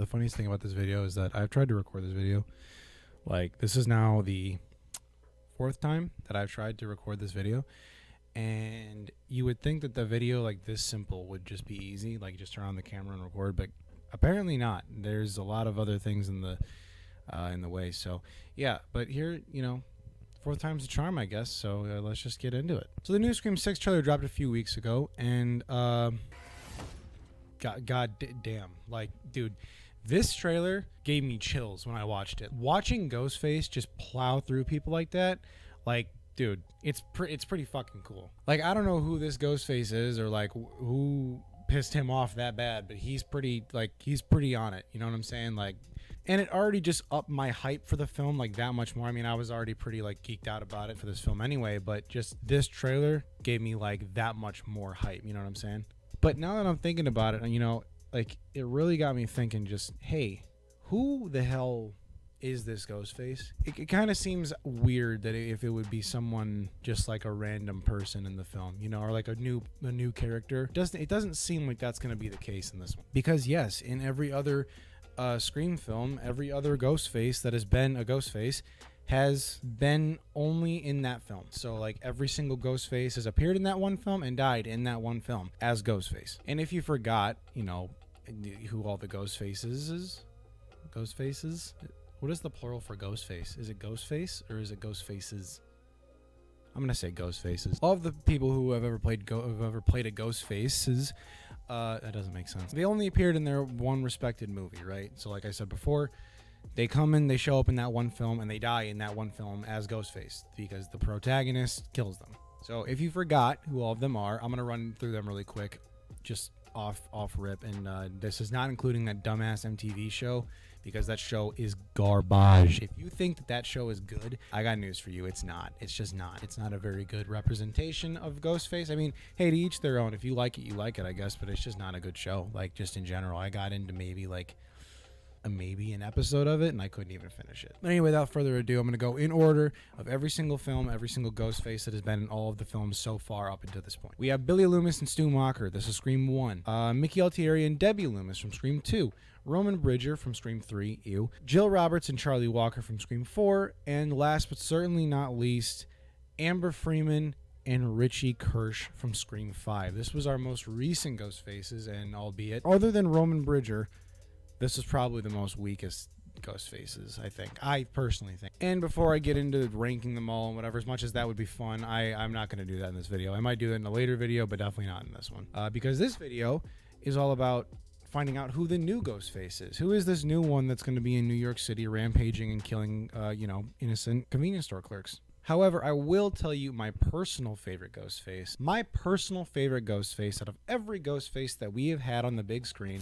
the funniest thing about this video is that I've tried to record this video. Like, this is now the 4th time that I've tried to record this video. And you would think that the video like this simple would just be easy, like just turn on the camera and record, but apparently not. There's a lot of other things in the way. So yeah, but here, you know, 4th time's the charm, I guess. So let's just get into it. So the new Scream 6 trailer dropped a few weeks ago, and God damn, like, dude, this trailer gave me chills when I watched it. Watching Ghostface just plow through people like that, like, dude, it's pretty fucking cool. Like, I don't know who this Ghostface is or like who pissed him off that bad, but he's pretty on it. You know what I'm saying? Like, and it already just upped my hype for the film like that much more. I mean, I was already pretty like geeked out about it for this film anyway, but just this trailer gave me like that much more hype. You know what I'm saying? But now that I'm thinking about it, you know, like, it really got me thinking just, hey, who the hell is this Ghostface? It kind of seems weird that if it would be someone just like a random person in the film, you know, or like a new character. It doesn't seem like that's going to be the case in this one. Because yes, in every other Scream film, every other Ghostface that has been a Ghostface has been only in that film. So like every single Ghostface has appeared in that one film and died in that one film as Ghostface. And if you forgot, you know, who all the Ghostfaces is? Ghostfaces? What is the plural for Ghostface? Is it Ghostface or is it Ghostfaces? I'm gonna say Ghostfaces. All of the people who have ever played a Ghostfaces, that doesn't make sense. They only appeared in their one respected movie, right? So like I said before, they come in, they show up in that one film, and they die in that one film as Ghostface because the protagonist kills them. So if you forgot who all of them are, I'm gonna run through them really quick, just off rip. And this is not including that dumbass MTV show, because that show is garbage. If you think that show is good, I got news for you. It's not. It's just not. It's not a very good representation of Ghostface. I mean, hey, to each their own. If you like it, you like it, I guess. But it's just not a good show. Like, just in general, I got into maybe an episode of it, and I couldn't even finish it. But anyway, without further ado, I'm going to go in order of every single film, every single Ghostface that has been in all of the films so far up until this point. We have Billy Loomis and Stu Macher. This is Scream 1. Mickey Altieri and Debbie Loomis from Scream 2. Roman Bridger from Scream 3, ew. Jill Roberts and Charlie Walker from Scream 4. And last but certainly not least, Amber Freeman and Richie Kirsch from Scream 5. This was our most recent Ghostfaces, and albeit, other than Roman Bridger, this is probably the most weakest Ghostfaces, I think. I personally think. And before I get into ranking them all and whatever, as much as that would be fun, I'm not going to do that in this video. I might do that in a later video, but definitely not in this one. Because this video is all about finding out who the new Ghostface is. Who is this new one that's going to be in New York City rampaging and killing, you know, innocent convenience store clerks? However, I will tell you my personal favorite Ghostface. My personal favorite Ghostface out of every Ghostface that we have had on the big screen,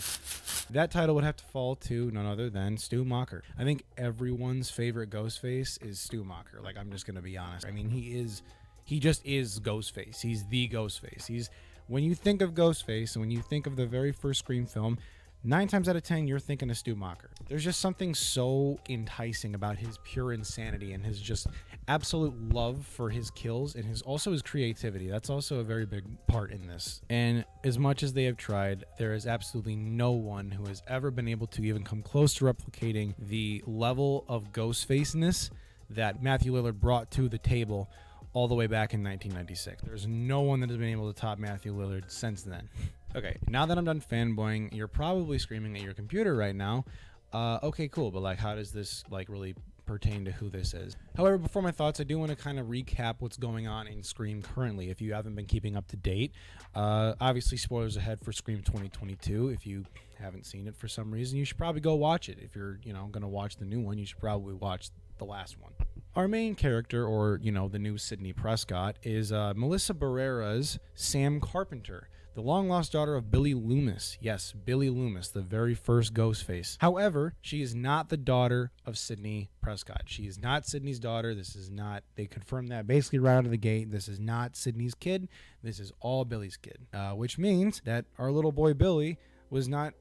that title would have to fall to none other than Stu Macher. I think everyone's favorite Ghostface is Stu Macher. Like, I'm just going to be honest. I mean, he just is Ghostface. He's the Ghostface. When you think of Ghostface and when you think of the very first Scream film, 9 times out of 10, you're thinking of Stu Macher. There's just something so enticing about his pure insanity and his just absolute love for his kills and his creativity. That's also a very big part in this. And as much as they have tried, there is absolutely no one who has ever been able to even come close to replicating the level of Ghostfaceness that Matthew Lillard brought to the table all the way back in 1996. There's no one that has been able to top Matthew Lillard since then. Okay, now that I'm done fanboying, you're probably screaming at your computer right now. Okay, cool, but like, how does this like really pertain to who this is? However, before my thoughts, I do want to kind of recap what's going on in Scream currently, if you haven't been keeping up to date. Obviously, spoilers ahead for Scream 2022. If you haven't seen it for some reason, you should probably go watch it. If you're, you know, going to watch the new one, you should probably watch the last one. Our main character, or, you know, the new Sidney Prescott, is Melissa Barrera's Sam Carpenter, the long-lost daughter of Billy Loomis. Yes, Billy Loomis, the very first Ghostface. However, she is not the daughter of Sidney Prescott. She is not Sidney's daughter. This is not, they confirmed that basically right out of the gate. This is not Sidney's kid. This is all Billy's kid, which means that our little boy Billy was not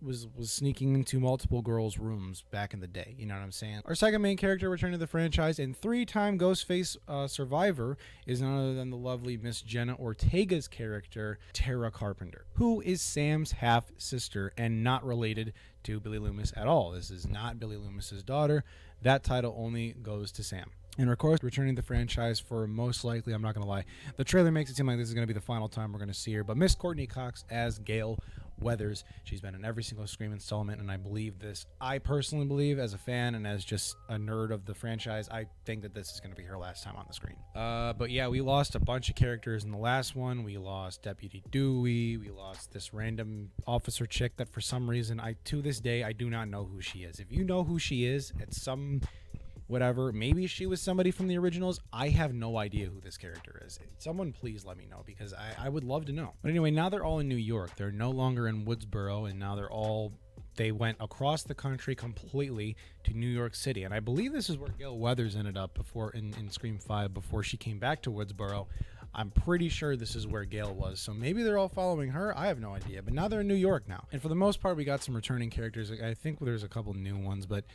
was sneaking into multiple girls' rooms back in the day. You know what I'm saying? Our second main character returned to the franchise and 3-time Ghostface survivor is none other than the lovely Miss Jenna Ortega's character, Tara Carpenter, who is Sam's half-sister and not related to Billy Loomis at all. This is not Billy Loomis's daughter. That title only goes to Sam. And of course, returning to the franchise for most likely, I'm not going to lie, the trailer makes it seem like this is going to be the final time we're going to see her. But Miss Courtney Cox as Gale Weathers, she's been in every single Scream installment, and I believe this. I personally believe, as a fan and as just a nerd of the franchise, I think that this is going to be her last time on the screen. But yeah, we lost a bunch of characters in the last one. We lost Deputy Dewey. We lost this random officer chick that for some reason, to this day, I do not know who she is. If you know who she is, it's some... whatever, maybe she was somebody from the originals. I have no idea who this character is. Someone please let me know, because I would love to know. But anyway, now they're all in New York. They're no longer in Woodsboro, and now they went across the country completely to New York City. And I believe this is where Gale Weathers ended up before in Scream 5 before she came back to Woodsboro. I'm pretty sure this is where Gale was. So maybe they're all following her. I have no idea. But now they're in New York now. And for the most part, we got some returning characters. I think there's a couple new ones, but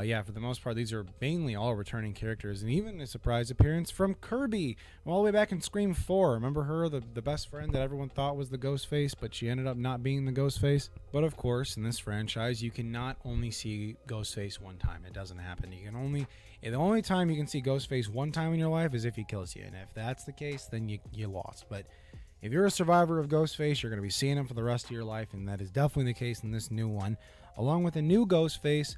yeah, for the most part, these are mainly all returning characters, and even a surprise appearance from Kirby, all the way back in Scream 4. Remember her, the best friend that everyone thought was the Ghostface, but she ended up not being the Ghostface? But of course, in this franchise, you can not only see Ghostface one time. It doesn't happen. The only time you can see Ghostface one time in your life is if he kills you, and if that's the case, then you lost. But if you're a survivor of Ghostface, you're going to be seeing him for the rest of your life, and that is definitely the case in this new one, along with a new Ghostface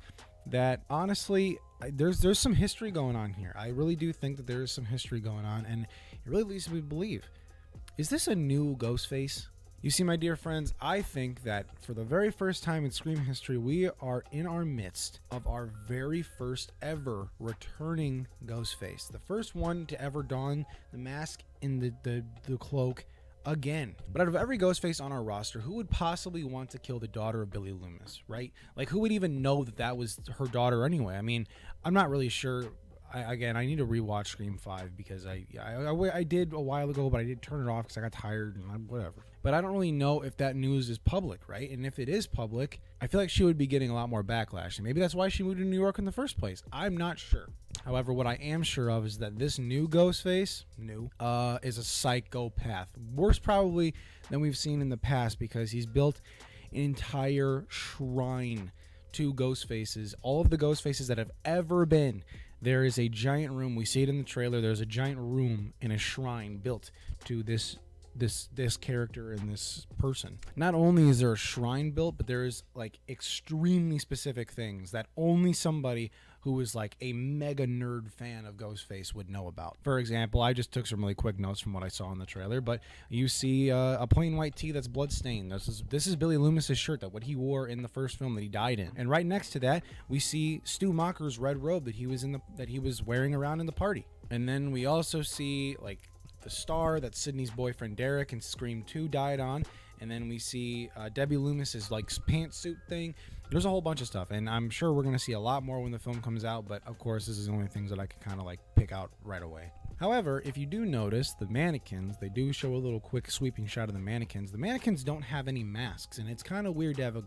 that honestly, there's some history going on here. I really do think that there is some history going on, and it really leads me to believe, is this a new Ghostface? You see, my dear friends, I think that for the very first time in Scream history, we are in our midst of our very first ever returning Ghostface. The first one to ever don the mask and the cloak again. But out of every Ghostface on our roster, who would possibly want to kill the daughter of Billy Loomis, right? Like, who would even know that was her daughter anyway? I mean, I'm not really sure. I need to rewatch Scream 5 because I did a while ago, but I did turn it off because I got tired and whatever. But I don't really know if that news is public, right? And if it is public, I feel like she would be getting a lot more backlash. And maybe that's why she moved to New York in the first place. I'm not sure. However, what I am sure of is that this new Ghostface, is a psychopath. Worse probably than we've seen in the past, because he's built an entire shrine to Ghostfaces. All of the Ghostfaces that have ever been. There is a giant room. We see it in the trailer. There's a giant room in a shrine built to this character and this person. Not only is there a shrine built, but there is like extremely specific things that only somebody who is like a mega nerd fan of Ghostface would know about. For example, I just took some really quick notes from what I saw in the trailer, but you see a plain white tee that's bloodstained. This is Billy Loomis's shirt, that what he wore in the first film that he died in. And right next to that, we see Stu Macher's red robe that he was wearing around in the party. And then we also see like the star that Sydney's boyfriend Derek in Scream 2 died on. And then we see Debbie Loomis's like pantsuit thing. There's a whole bunch of stuff, and I'm sure we're going to see a lot more when the film comes out, but of course this is the only things that I can kind of like pick out right away. However, if you do notice, the mannequins, they do show a little quick sweeping shot of the mannequins. The mannequins don't have any masks, and it's kind of weird to have a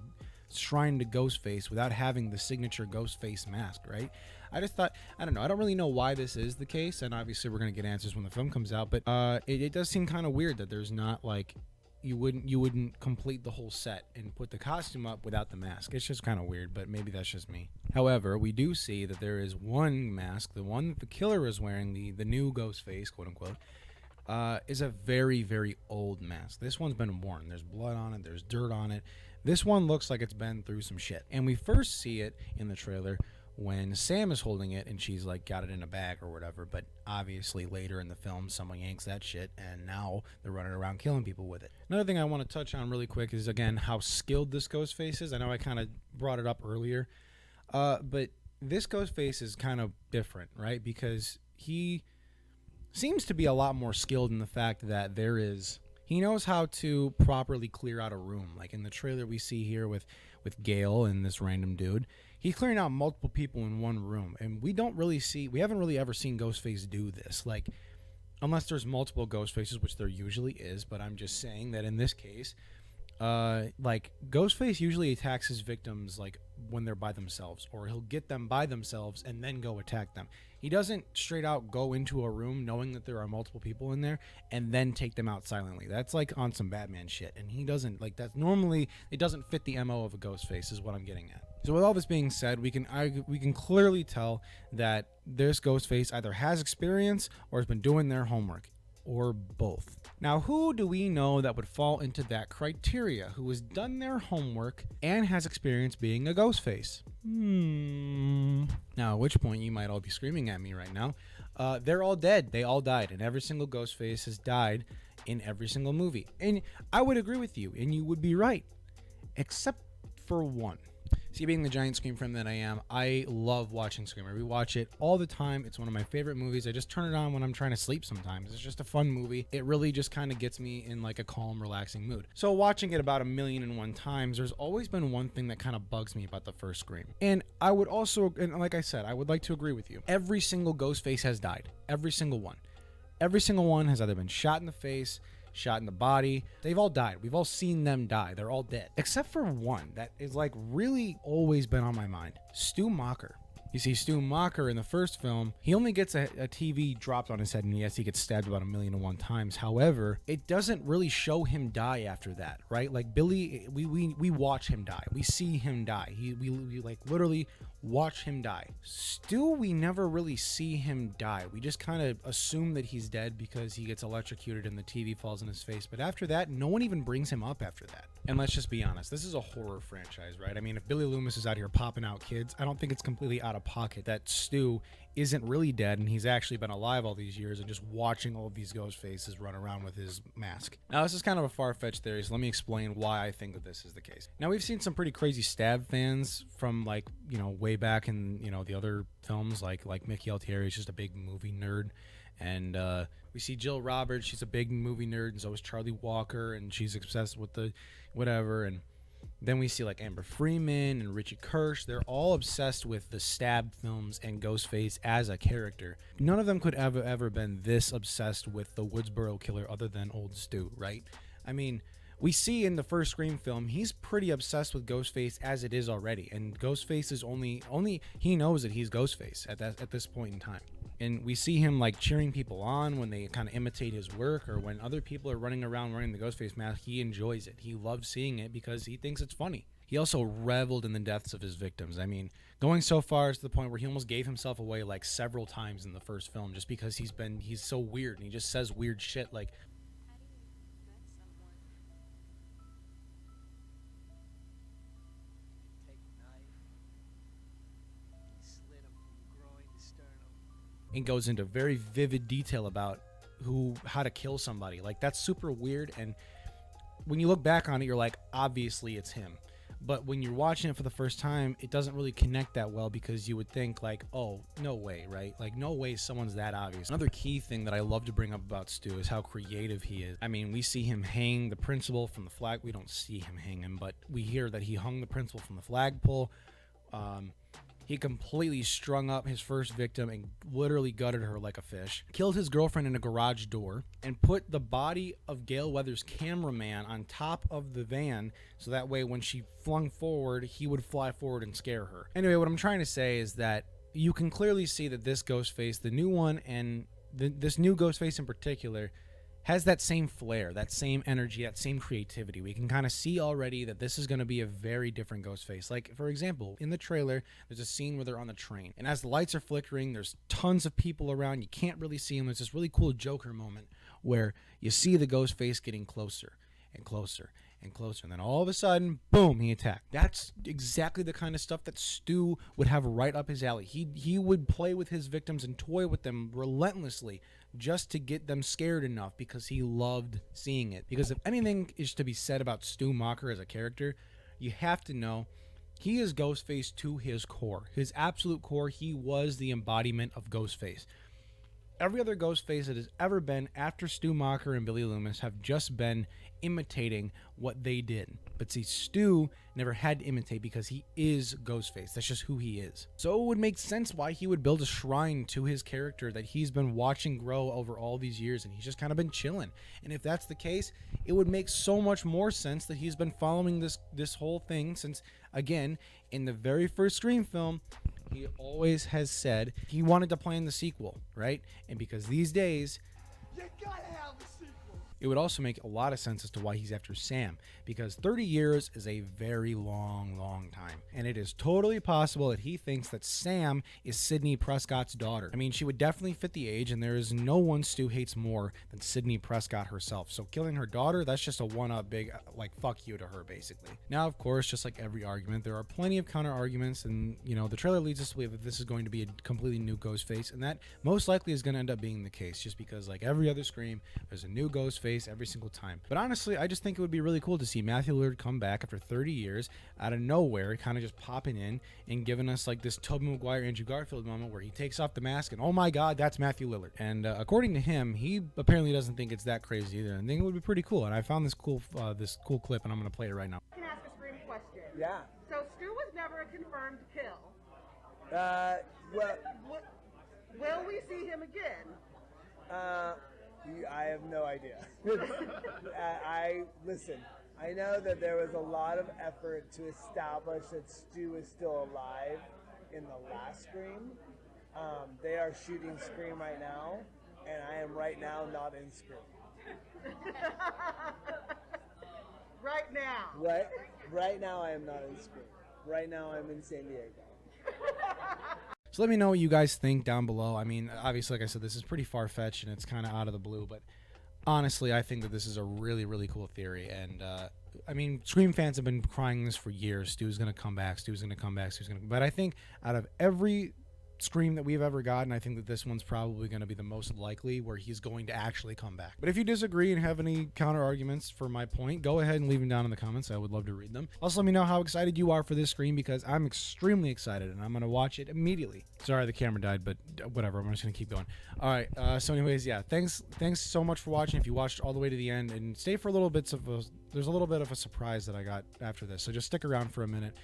shrine to Ghostface without having the signature Ghostface mask, right? I just thought, I don't know, I don't really know why this is the case, and obviously we're going to get answers when the film comes out, but it does seem kind of weird that there's not like, you wouldn't complete the whole set and put the costume up without the mask. It's just kind of weird, but maybe that's just me. However, we do see that there is one mask, the one that the killer is wearing, the new Ghostface, quote unquote, is a very, very old mask. This one's been worn. There's blood on it. There's dirt on it. This one looks like it's been through some shit. And we first see it in the trailer when Sam is holding it and she's like got it in a bag or whatever, but obviously later in the film someone yanks that shit and now they're running around killing people with it. Another thing I want to touch on really quick is again how skilled this Ghostface is. I know I kind of brought it up earlier, but this Ghostface is kind of different, right? Because he seems to be a lot more skilled in the fact that he knows how to properly clear out a room. Like in the trailer we see here with Gale and this random dude, he's clearing out multiple people in one room, and we haven't really ever seen Ghostface do this, like unless there's multiple Ghostfaces, which there usually is, but I'm just saying that in this case like Ghostface usually attacks his victims like when they're by themselves, or he'll get them by themselves and then go attack them. He doesn't straight out go into a room knowing that there are multiple people in there and then take them out silently. That's like on some Batman shit, and he doesn't like that. Normally, it doesn't fit the MO of a Ghostface, is what I'm getting at. So with all this being said, we can clearly tell that this Ghostface either has experience or has been doing their homework, or both. Now, who do we know that would fall into that criteria, who has done their homework and has experience being a Ghostface? Now, at which point you might all be screaming at me right now. They're all dead. They all died, and every single Ghostface has died in every single movie. And I would agree with you, and you would be right, except for one. See, being the giant Scream fan that I am, I love watching Scream. I rewatch it all the time. It's one of my favorite movies. I just turn it on when I'm trying to sleep sometimes. It's just a fun movie. It really just kind of gets me in like a calm, relaxing mood. So watching it about 1,000,001 times, there's always been one thing that kind of bugs me about the first Scream. And I would also, and like I said, I would like to agree with you. Every single Ghostface has died. Every single one. Every single one has either been shot in the face, shot in the body. They've all died. We've all seen them die. They're all dead. Except for one that is like really always been on my mind. Stu Macher. You see, Stu Macher in the first film, he only gets a TV dropped on his head, and yes, he gets stabbed about 1,000,001 times. However, it doesn't really show him die after that, right? Like Billy, we watch him die. We see him die. We like literally watch him die. Stu, we never really see him die. We just kind of assume that he's dead because he gets electrocuted and the TV falls in his face. But after that, no one even brings him up after that. And let's just be honest, this is a horror franchise, right? I mean, if Billy Loomis is out here popping out kids, I don't think it's completely out of pocket that Stu isn't really dead and he's actually been alive all these years and just watching all of these ghost faces run around with his mask. Now, this is kind of a far-fetched theory, so let me explain why I think that this is the case. Now, we've seen some pretty crazy stab fans from, like, you know, way back in, you know, the other films, like Mickey Altieri is just a big movie nerd. And we see Jill Roberts, she's a big movie nerd, and so is Charlie Walker, and she's obsessed with the whatever. And then we see like Amber Freeman and Richie Kirsch. They're all obsessed with the stab films and Ghostface as a character. None of them could ever been this obsessed with the Woodsboro Killer other than old Stu, right? I mean, we see in the first Scream film, he's pretty obsessed with Ghostface as it is already. And Ghostface is only he knows that he's Ghostface at this point in time. And we see him like cheering people on when they kind of imitate his work, or when other people are running around wearing the Ghostface mask. He enjoys it. He loves seeing it because he thinks it's funny. He also reveled in the deaths of his victims. I mean, going so far as to the point where he almost gave himself away like several times in the first film just because he's so weird and he just says weird shit like, and goes into very vivid detail about how to kill somebody. Like, that's super weird, and when you look back on it, you're like, obviously it's him. But when you're watching it for the first time, it doesn't really connect that well because you would think like, oh, no way, right? Like, no way someone's that obvious. Another key thing that I love to bring up about Stu is how creative he is. I mean, we see him hang the principal from the flag. We don't see him hang him, but we hear that he hung the principal from the flagpole. He completely strung up his first victim and literally gutted her like a fish. Killed his girlfriend in a garage door and put the body of Gale Weathers' cameraman on top of the van so that way when she flung forward, he would fly forward and scare her. Anyway, what I'm trying to say is that you can clearly see that this Ghostface, the new one, and this new Ghostface in particular, has that same flair, that same energy, that same creativity. We can kind of see already that this is going to be a very different Ghostface. Like, for example, in the trailer, there's a scene where they're on the train. And as the lights are flickering, there's tons of people around. You can't really see them. There's this really cool Joker moment where you see the Ghostface getting closer and closer and closer. And then all of a sudden, boom, he attacked. That's exactly the kind of stuff that Stu would have right up his alley. He would play with his victims and toy with them relentlessly just to get them scared enough because he loved seeing it. Because if anything is to be said about Stu Macher as a character, you have to know he is Ghostface to his core. His absolute core, he was the embodiment of Ghostface. Every other Ghostface that has ever been after Stu Macher and Billy Loomis have just been imitating what they did. But see, Stu never had to imitate because he is Ghostface. That's just who he is. So it would make sense why he would build a shrine to his character that he's been watching grow over all these years, and he's just kind of been chilling. And if that's the case, it would make so much more sense that he's been following this whole thing since, again, in the very first Scream film, he always has said he wanted to plan the sequel, right? And because these days, you gotta have a sequel. It would also make a lot of sense as to why he's after Sam, because 30 years is a very long time. And it is totally possible that he thinks that Sam is Sidney Prescott's daughter. I mean, she would definitely fit the age, and there is no one Stu hates more than Sidney Prescott herself. So killing her daughter, that's just a one-up big, like, fuck you to her, basically. Now, of course, just like every argument, there are plenty of counter arguments, and, you know, the trailer leads us to believe that this is going to be a completely new Ghostface, and that most likely is going to end up being the case, just because, like every other Scream, there's a new Ghostface every single time. But honestly, I just think it would be really cool to see Matthew Lillard come back after 30 years out of nowhere, kind of just popping in and giving us like this Tobey Maguire, Andrew Garfield moment where he takes off the mask and, oh my god, that's Matthew Lillard. And according to him, he apparently doesn't think it's that crazy either, and I think it would be pretty cool. And I found this cool clip, and I'm going to play it right now. I can ask a Scream question. Yeah. So Stu was never a confirmed kill. Well, Will we see him again? I have no idea. Listen. I know that there was a lot of effort to establish that Stu is still alive in the last Scream. They are shooting Scream right now, and I am right now not in Scream. Right now. Right now I am not in Scream. Right now I'm in San Diego. So let me know what you guys think down below. I mean, obviously, like I said, this is pretty far-fetched and it's kind of out of the blue, but honestly, I think that this is a really, really cool theory. And I mean, Scream fans have been crying this for years. Stu's going to come back. Stu's going to come back. Stu's going to. But I think out of every Scream that we've ever gotten, I think that this one's probably going to be the most likely where he's going to actually come back. But if you disagree and have any counter arguments for my point, go ahead and leave them down in the comments. I would love to read them. Also, let me know how excited you are for this Scream, because I'm extremely excited and I'm going to watch it immediately. Sorry the camera died, but whatever, I'm just going to keep going. All right, so anyways, yeah, thanks so much for watching. If you watched all the way to the end, and stay for a little bits of a, there's a little bit of a surprise that I got after this, so just stick around for a minute.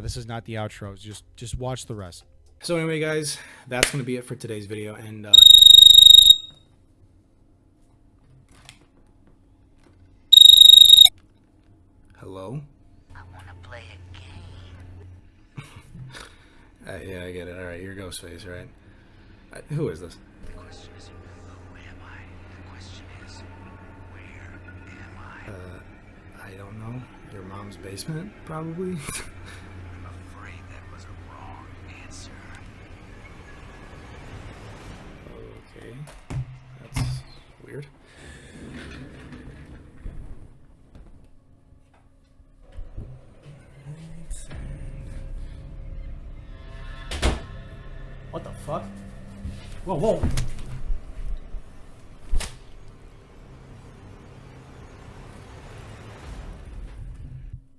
This is not the outro, just watch the rest. So anyway, guys, that's going to be it for today's video, and hello? I want to play a game. Yeah, I get it. All right, you're Ghostface, right? Who is this? The question is, who am I? The question is, where am I? I don't know. Your mom's basement, probably? I'm afraid that was a wrong answer. Okay, that's weird. What the fuck? Whoa, whoa.